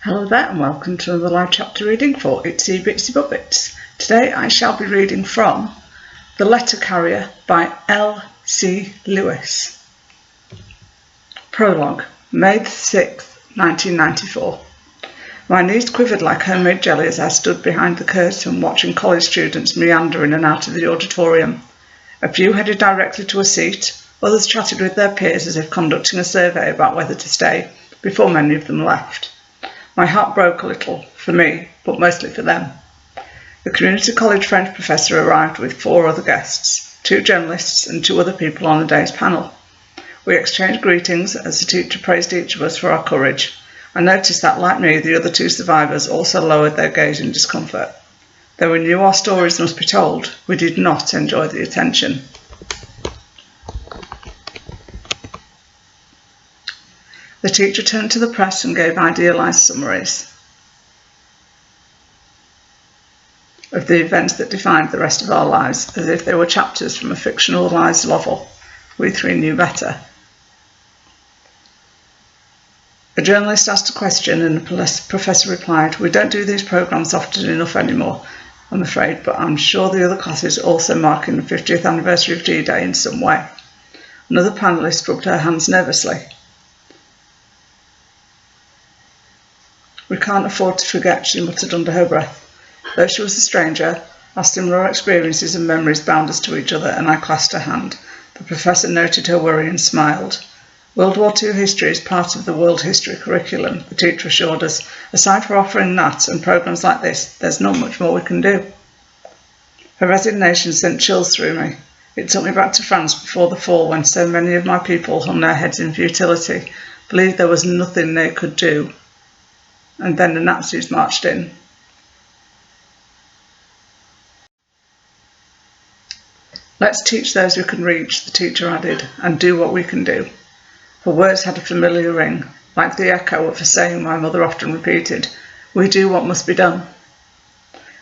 Hello there and welcome to another live chapter reading for Itsy Bitsy Bubbits. Today I shall be reading from The Letter Carrier by L.C. Lewis. Prologue, May 6th, 1994. My knees quivered like homemade jelly as I stood behind the curtain watching college students meander in and out of the auditorium. A few headed directly to a seat, others chatted with their peers as if conducting a survey about whether to stay, before many of them left. My heart broke a little, for me, but mostly for them. The community college French professor arrived with 4 other guests, 2 journalists and 2 other people on the day's panel. We exchanged greetings as the teacher praised each of us for our courage. I noticed that, like me, the other 2 survivors also lowered their gaze in discomfort. Though we knew our stories must be told, we did not enjoy the attention. The teacher turned to the press and gave idealised summaries of the events that defined the rest of our lives, as if they were chapters from a fictionalised novel. We 3 knew better. A journalist asked a question and the professor replied, "We don't do these programmes often enough anymore, I'm afraid, but I'm sure the other classes are also marking the 50th anniversary of D-Day in some way." Another panellist rubbed her hands nervously. "We can't afford to forget," she muttered under her breath. Though she was a stranger, our similar experiences and memories bound us to each other, and I clasped her hand. The professor noted her worry and smiled. "World War II history is part of the world history curriculum," the teacher assured us. "Aside from offering that and programmes like this, there's not much more we can do." Her resignation sent chills through me. It took me back to France before the fall, when so many of my people hung their heads in futility, believed there was nothing they could do. And then the Nazis marched in. "Let's teach those who can reach," the teacher added, "and do what we can do." Her words had a familiar ring, like the echo of a saying my mother often repeated, "We do what must be done."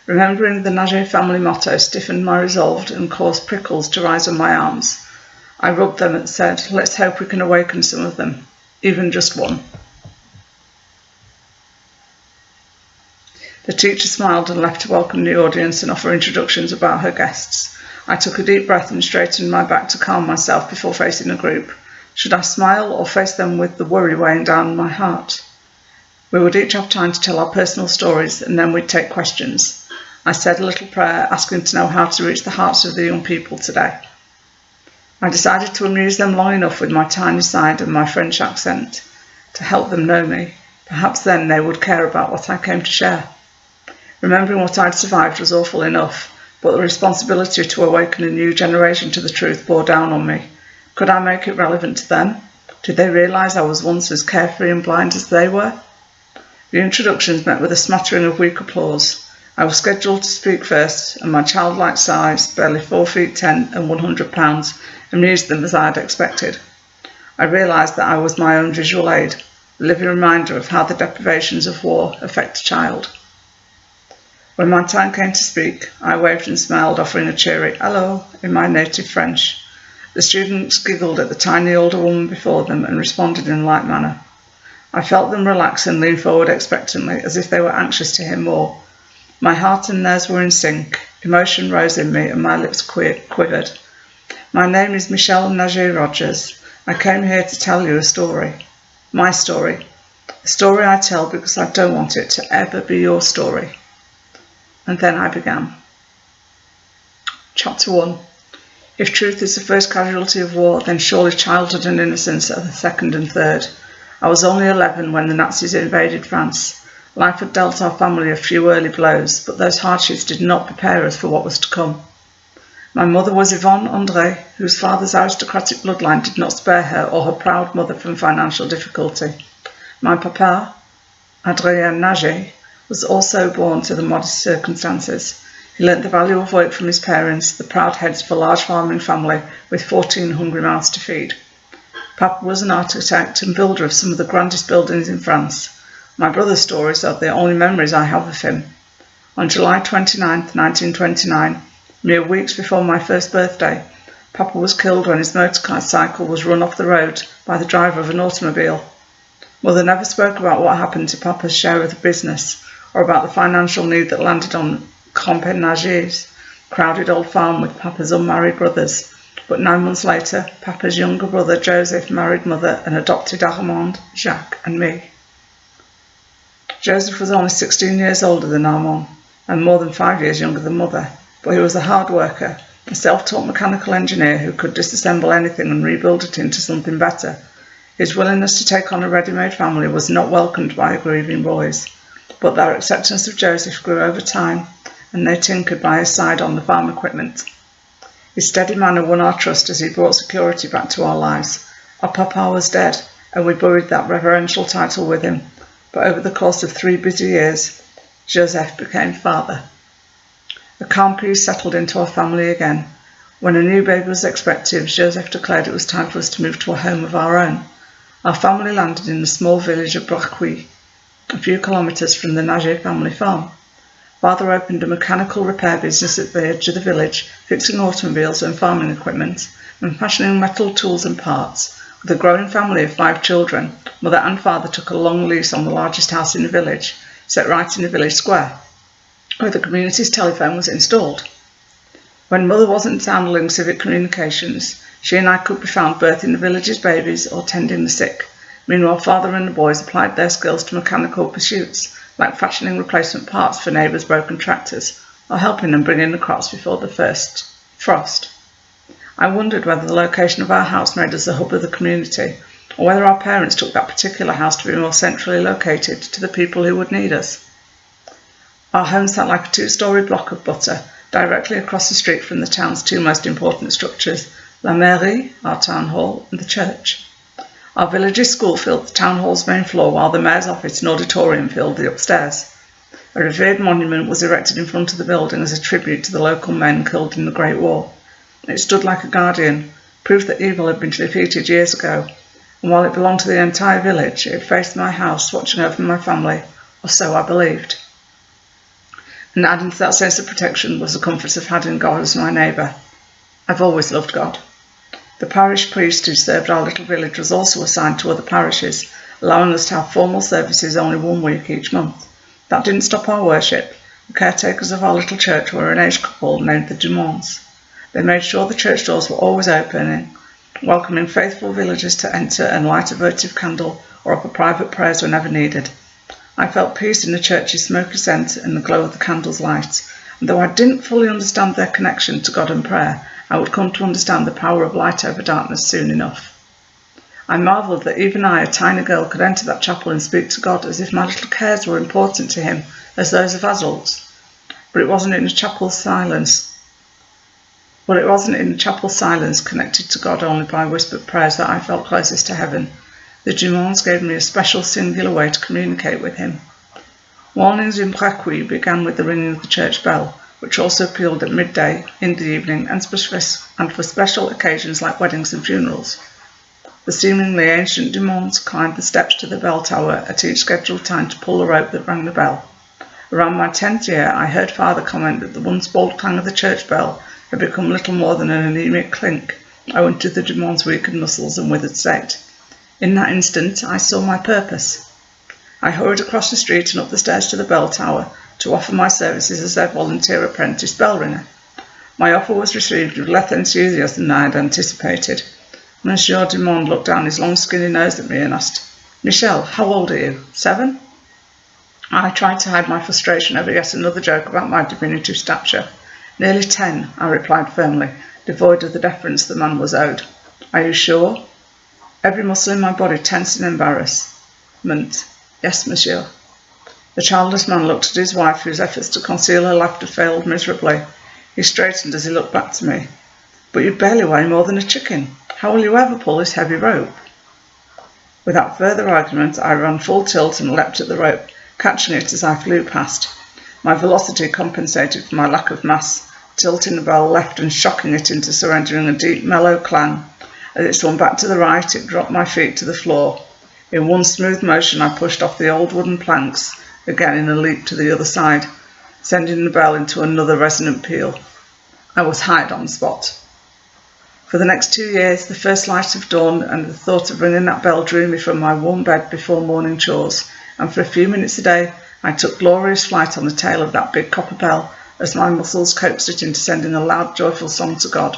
Remembering the Naget family motto stiffened my resolve and caused prickles to rise on my arms. I rubbed them and said, "Let's hope we can awaken some of them, even just one." The teacher smiled and left to welcome the audience and offer introductions about her guests. I took a deep breath and straightened my back to calm myself before facing the group. Should I smile or face them with the worry weighing down my heart? We would each have time to tell our personal stories, and then we'd take questions. I said a little prayer, asking to know how to reach the hearts of the young people today. I decided to amuse them long enough with my tiny side and my French accent to help them know me. Perhaps then they would care about what I came to share. Remembering what I'd survived was awful enough, but the responsibility to awaken a new generation to the truth bore down on me. Could I make it relevant to them? Did they realise I was once as carefree and blind as they were? The introductions met with a smattering of weak applause. I was scheduled to speak first, and my childlike size, barely 4 feet 10 and 100 pounds, amused them as I had expected. I realised that I was my own visual aid, a living reminder of how the deprivations of war affect a child. When my time came to speak, I waved and smiled, offering a cheery "hello" in my native French. The students giggled at the tiny older woman before them and responded in a like manner. I felt them relax and lean forward expectantly, as if they were anxious to hear more. My heart and theirs were in sync. Emotion rose in me and my lips quivered. "My name is Michelle Naget. I came here to tell you a story. My story. A story I tell because I don't want it to ever be your story." And then I began. Chapter 1. If truth is the first casualty of war, then surely childhood and innocence are the second and third. I was only 11 when the Nazis invaded France. Life had dealt our family a few early blows, but those hardships did not prepare us for what was to come. My mother was Yvonne André, whose father's aristocratic bloodline did not spare her or her proud mother from financial difficulty. My papa, Adrien Naget, was also born to the modest circumstances. He learnt the value of work from his parents, the proud heads of a large farming family with 14 hungry mouths to feed. Papa was an architect and builder of some of the grandest buildings in France. My brother's stories are the only memories I have of him. On July 29, 1929, mere weeks before my first birthday, Papa was killed when his motorcycle was run off the road by the driver of an automobile. Mother never spoke about what happened to Papa's share of the business, or about the financial need that landed on commandeered, crowded old farm with Papa's unmarried brothers. But 9 months later, Papa's younger brother Joseph married Mother and adopted Armand, Jacques and me. Joseph was only 16 years older than Armand, and more than 5 years younger than Mother, but he was a hard worker, a self-taught mechanical engineer who could disassemble anything and rebuild it into something better. His willingness to take on a ready-made family was not welcomed by grieving boys, but their acceptance of Joseph grew over time, and they tinkered by his side on the farm equipment. His steady manner won our trust as he brought security back to our lives. Our papa was dead, and we buried that reverential title with him, but over the course of 3 busy years, Joseph became father. A calm peace settled into our family again. When a new baby was expected, Joseph declared it was time for us to move to a home of our own. Our family landed in the small village of Braquis, a few kilometres from the Naget family farm. Father opened a mechanical repair business at the edge of the village, fixing automobiles and farming equipment, and fashioning metal tools and parts. With a growing family of 5 children, Mother and Father took a long lease on the largest house in the village, set right in the village square, where the community's telephone was installed. When Mother wasn't handling civic communications, she and I could be found birthing the village's babies or tending the sick. Meanwhile, Father and the boys applied their skills to mechanical pursuits, like fashioning replacement parts for neighbours' broken tractors, or helping them bring in the crops before the first frost. I wondered whether the location of our house made us the hub of the community, or whether our parents took that particular house to be more centrally located to the people who would need us. Our home sat like a 2-storey block of butter, directly across the street from the town's 2 most important structures, La Mairie, our town hall, and the church. Our village's school filled the town hall's main floor, while the mayor's office and auditorium filled the upstairs. A revered monument was erected in front of the building as a tribute to the local men killed in the Great War. It stood like a guardian, proof that evil had been defeated years ago, and while it belonged to the entire village, it faced my house, watching over my family, or so I believed. And adding to that sense of protection was the comfort of having God as my neighbour. I've always loved God. The parish priest who served our little village was also assigned to other parishes, allowing us to have formal services only 1 week each month. That didn't stop our worship. The caretakers of our little church were an aged couple named the Dumons. They made sure the church doors were always open, welcoming faithful villagers to enter and light a votive candle or offer private prayers whenever needed. I felt peace in the church's smoky scent and the glow of the candles' light, and though I didn't fully understand their connection to God and prayer, I would come to understand the power of light over darkness soon enough. I marvelled that even I, a tiny girl, could enter that chapel and speak to God as if my little cares were important to him as those of adults. But it wasn't in the chapel's silence connected to God only by whispered prayers that I felt closest to heaven. The Dumons gave me a special singular way to communicate with him. Mornings in Braquis began with the ringing of the church bell, which also pealed at midday, in the evening, and for special occasions like weddings and funerals. The seemingly ancient Dumons climbed the steps to the bell tower at each scheduled time to pull the rope that rang the bell. Around my 10th year, I heard Father comment that the once bold clang of the church bell had become little more than an anemic clink, owing to the Dumons' weakened muscles and withered state. In that instant, I saw my purpose. I hurried across the street and up the stairs to the bell tower to offer my services as their volunteer apprentice bell ringer. My offer was received with less enthusiasm than I had anticipated. Monsieur Dumont looked down his long skinny nose at me and asked, "Michelle, how old are you? 7? I tried to hide my frustration over yet another joke about my diminutive stature. "Nearly 10, I replied firmly, devoid of the deference the man was owed. "Are you sure?" Every muscle in my body tensed in embarrassment. "Yes, monsieur." The childless man looked at his wife, whose efforts to conceal her laughter failed miserably. He straightened as he looked back to me. "But you barely weigh more than a chicken. How will you ever pull this heavy rope?" Without further argument, I ran full tilt and leapt at the rope, catching it as I flew past. My velocity compensated for my lack of mass, tilting the bell left and shocking it into surrendering a deep, mellow clang. As it swung back to the right, it dropped my feet to the floor. In one smooth motion, I pushed off the old wooden planks, again in a leap to the other side, sending the bell into another resonant peal. I was hired on the spot. For the next 2 years, the first light of dawn and the thought of ringing that bell drew me from my warm bed before morning chores, and for a few minutes a day, I took glorious flight on the tail of that big copper bell as my muscles coaxed it into sending a loud, joyful song to God.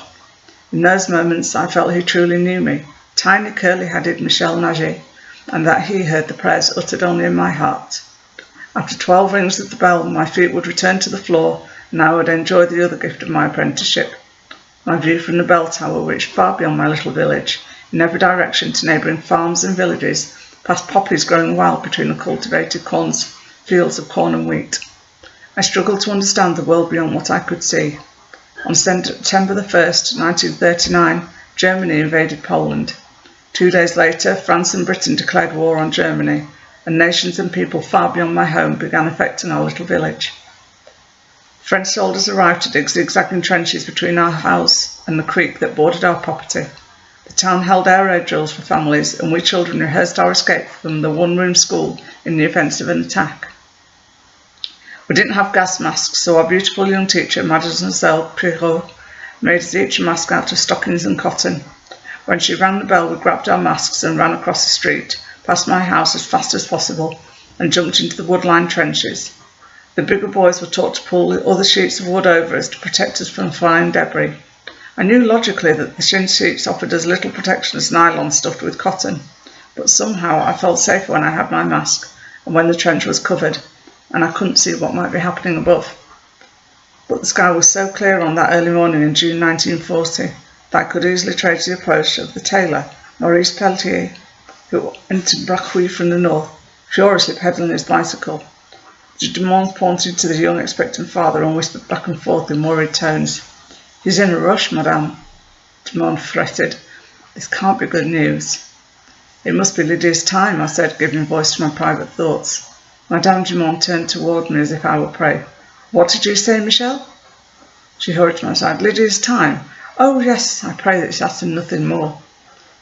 In those moments, I felt He truly knew me, tiny, curly-headed Michelle Naget, and that He heard the prayers uttered only in my heart. After 12 rings of the bell, my feet would return to the floor, and I would enjoy the other gift of my apprenticeship. My view from the bell tower reached far beyond my little village, in every direction to neighbouring farms and villages, past poppies growing wild between the cultivated fields of corn and wheat. I struggled to understand the world beyond what I could see. On September the 1st, 1939, Germany invaded Poland. 2 days later, France and Britain declared war on Germany, and nations and people far beyond my home began affecting our little village. French soldiers arrived to dig zigzagging trenches between our house and the creek that bordered our property. The town held air raid drills for families, and we children rehearsed our escape from the one-room school in the event of an attack. We didn't have gas masks, so our beautiful young teacher, Mademoiselle Pirot, made us each a mask out of stockings and cotton. When she rang the bell, we grabbed our masks and ran across the street, past my house as fast as possible, and jumped into the wood-lined trenches. The bigger boys were taught to pull other sheets of wood over us to protect us from flying debris. I knew logically that the shin sheets offered us little protection as nylon stuffed with cotton, but somehow I felt safer when I had my mask and when the trench was covered, and I couldn't see what might be happening above. But the sky was so clear on that early morning in June 1940 that I could easily trace the approach of the tailor, Maurice Pelletier, who entered Braquis from the north, furiously pedalling his bicycle. Dumont pointed to the young expectant father and whispered back and forth in worried tones. "He's in a rush, madame," Dumont fretted. "This can't be good news." "It must be Lydia's time," I said, giving voice to my private thoughts. Madame Dumont turned toward me as if I were prey. "What did you say, Michelle?" She hurried to my side. "Lydia's time? Oh, yes, I pray that she asked him nothing more."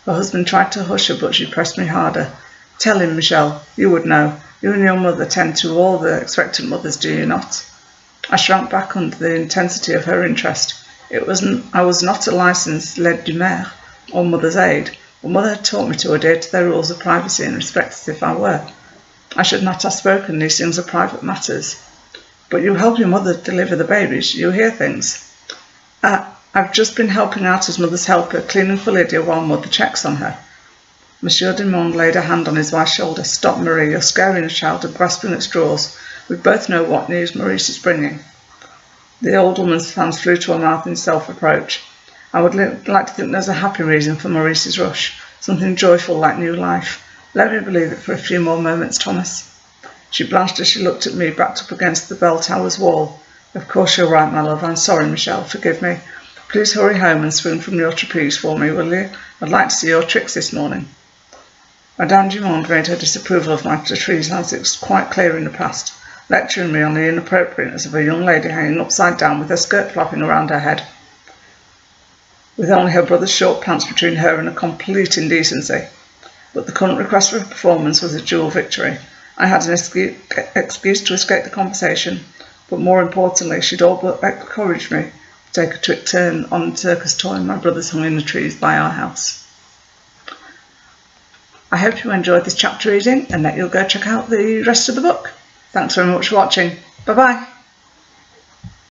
Her husband tried to hush her, but she pressed me harder. "Tell him, Michelle. You would know. You and your mother tend to all the expectant mothers, do you not?" I shrank back under the intensity of her interest. I was not a licensed aide de mère or mother's aide, but mother had taught me to adhere to their rules of privacy and respect as if I were. I should not have spoken, these things are private matters. "But you help your mother deliver the babies, you hear things." I've just been helping out as mother's helper, cleaning for Lydia while mother checks on her." Monsieur Dumont laid a hand on his wife's shoulder. "Stop, Marie, you're scaring the child and grasping at straws. We both know what news Maurice is bringing." The old woman's hands flew to her mouth in self-reproach. "I would like to think there's a happy reason for Maurice's rush, something joyful like new life. Let me believe it for a few more moments, Thomas." She blanched as she looked at me, backed up against the bell tower's wall. "Of course you're right, my love. I'm sorry, Michelle. Forgive me. Please hurry home and swing from your trapeze for me, will you? I'd like to see your tricks this morning." Madame Dumont made her disapproval of my trapeze as it was quite clear in the past, lecturing me on the inappropriateness of a young lady hanging upside down with her skirt flapping around her head, with only her brother's short pants between her and a complete indecency. But the current request for a performance was a dual victory. I had an excuse to escape the conversation, but more importantly, she'd all but encouraged me to take a trick turn on the circus toy my brothers hung in the trees by our house. I hope you enjoyed this chapter reading and that you'll go check out the rest of the book. Thanks very much for watching. Bye bye.